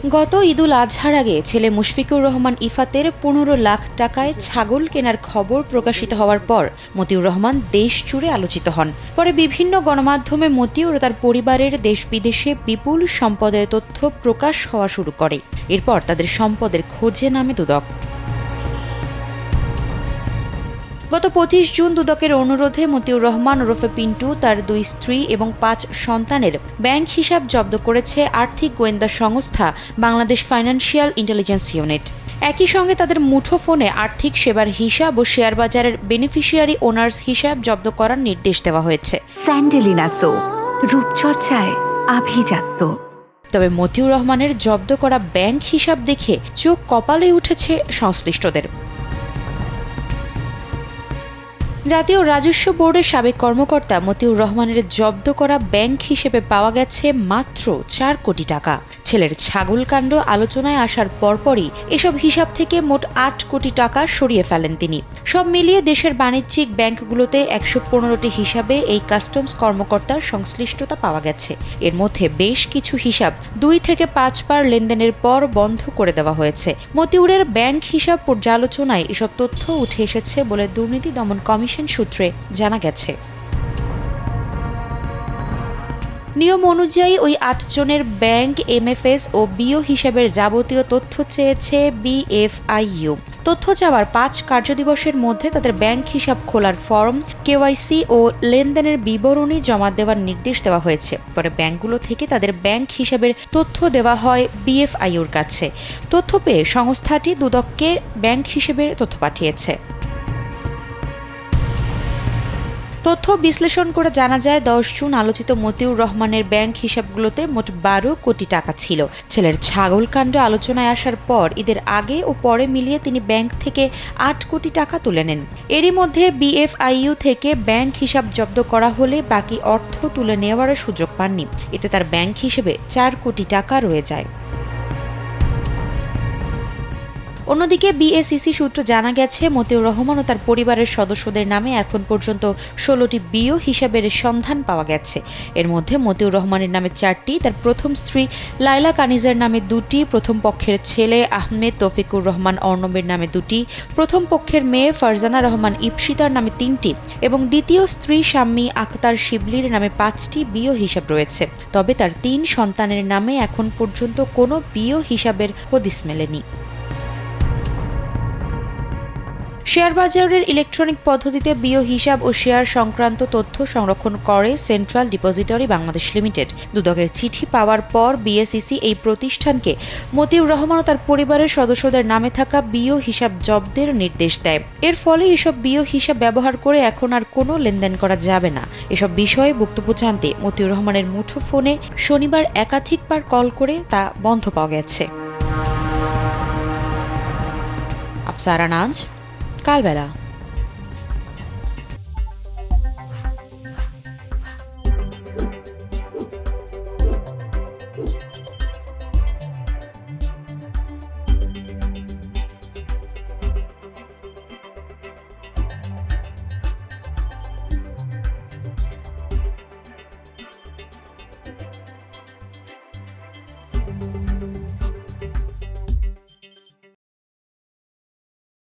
গত ঈদুল আজহার আগে ছেলে মুশফিকুর রহমান ইফাতের ১৫ লাখ টাকায় ছাগল কেনার খবর প্রকাশিত হওয়ার পর মতিউর রহমান দেশ জুড়ে আলোচিত হন। পরে বিভিন্ন গণমাধ্যমে মতিউর ও তার পরিবারের দেশ বিদেশে বিপুল সম্পদের তথ্য প্রকাশ হওয়া শুরু করে। এরপর তাদের সম্পদের খোঁজে নামে দুদক। গত ২৫ জুন দুদকের অনুরোধে মতিউর রহমান ওরফে পিন্টু তার ২ স্ত্রী এবং ৫ সন্তানের ব্যাংক হিসাব জব্দ করেছে আর্থিক গোয়েন্দা সংস্থা বাংলাদেশ ফাইন্যান্সিয়াল ইন্টেলিজেন্স ইউনিট। একই সঙ্গে তাদের মুঠোফোনে আর্থিক সেবার হিসাব ও শেয়ার বাজারের বেনিফিশিয়ারি ওনার্স হিসাব জব্দ করার নির্দেশ দেওয়া হয়েছে। স্যান্ডেলিনা সো, রূপচর্চায় আভিজাত্য। তবে মতিউর রহমানের জব্দ করা ব্যাংক হিসাব দেখে চোখ কপালে উঠেছে সংশ্লিষ্টদের। জাতীয় রাজস্ব বোর্ডের সাবেক কর্মকর্তা মতিউর রহমানের জব্দ করা ব্যাংক হিসেবে পাওয়া গেছে মাত্র ৪ কোটি টাকা। ছেলের ছাগলকাণ্ড আলোচনায় আসার পরপরই এসব হিসাব থেকে মোট ৮ কোটি টাকা সরিয়ে ফেলেন তিনি। সব মিলিয়ে দেশের বাণিজ্যিক ব্যাংকগুলোতে ১১৫টি হিসাবে এই কাস্টমস কর্মকর্তার সংশ্লিষ্টতা পাওয়া গেছে। এর মধ্যে বেশ কিছু হিসাব ২ থেকে ৫ বার লেনদেনের পর বন্ধ করে দেওয়া হয়েছে। মতিউরের ব্যাংক হিসাব পর্যালোচনায় এসব তথ্য উঠে এসেছে বলে দুর্নীতি দমন কমিশন সূত্রে জানা গেছে। নিয়ম অনুযায়ী ওই ৮ জনের ব্যাংক, এমএফএস ও বিও হিসাবের যাবতীয় তথ্য চেয়েছে বিএফআইইউ। তথ্য চাওয়ার ৫ কার্যদিবসের মধ্যে তাদের ব্যাংক হিসাব খোলার ফর্ম, কেওয়াইসি ও লেনদেনের বিবরণী জমা দেওয়ার নির্দেশ দেওয়া হয়েছে। পরে ব্যাংকগুলো থেকে তাদের ব্যাংক হিসাবের তথ্য দেওয়া হয় বিএফআইইউর কাছে। তথ্য পেয়ে সংস্থাটি দুদককে ব্যাংক হিসেবের তথ্য পাঠিয়েছে। তথ্য বিশ্লেষণ করে জানা যায় ১০ জুন আলোচিত মতিউর রহমানের ব্যাংক হিসাবগুলোতে মোট ১২ কোটি টাকা ছিল। ছেলের ছাগলকাণ্ড আলোচনায় আসার পর ঈদের আগে ও পরে মিলিয়ে তিনি ব্যাংক থেকে ৮ কোটি টাকা তুলে নেন। এরই মধ্যে বিএফআইইউ থেকে ব্যাংক হিসাব জব্দ করা হলে বাকি অর্থ তুলে নেওয়ার সুযোগ পাননি। এতে তার ব্যাংক হিসেবে ৪ কোটি টাকা রয়ে যায়। অন্যদিকে বিএসইসি সূত্রে জানা গেছে মতিউর রহমান ও তার পরিবারের সদস্যদের নামে এখন পর্যন্ত ১৬টি বিও হিসাবের সন্ধান পাওয়া গেছে। এর মধ্যে মতিউর রহমানের নামে ৪টি, তার প্রথম স্ত্রী লায়লা কানিজের নামে ২টি, প্রথম পক্ষের ছেলে আহমেদ তৌফিকুর রহমান অর্ণবের নামে ২টি, প্রথম পক্ষের মেয়ে ফারজানা রহমান ইপসিতার নামে ৩টি এবং দ্বিতীয় স্ত্রী শাম্মী আখতার শিবলির নামে ৫টি বিও হিসাব রয়েছে। তবে তার ৩ সন্তানের নামে এখন পর্যন্ত কোনো বিও হিসাবের হদিস মেলেনি। শেয়ার বাজারের ইলেকট্রনিক পদ্ধতিতে বিও হিসাব ও শেয়ার সংক্রান্ত তথ্য সংরক্ষণ করে সেন্ট্রাল ডিপোজিটরি বাংলাদেশ লিমিটেড। দুদকের চিঠি পাওয়ার পর বিএসইসি এই প্রতিষ্ঠানকে মতিউর রহমান ও তার পরিবারের সদস্যদের নামে থাকা বিও হিসাব জব্দের নির্দেশ দেয়। এর ফলে এসব বিও হিসাব ব্যবহার করে এখন আর কোনো লেনদেন করা যাবে না। এসব বিষয়ে বক্তব্য জানতে মতিউর রহমানের মুঠোফোনে শনিবার একাধিকবার কল করে তা বন্ধ পাওয়া গেছে। আফসারা নাজ, কালবেলা।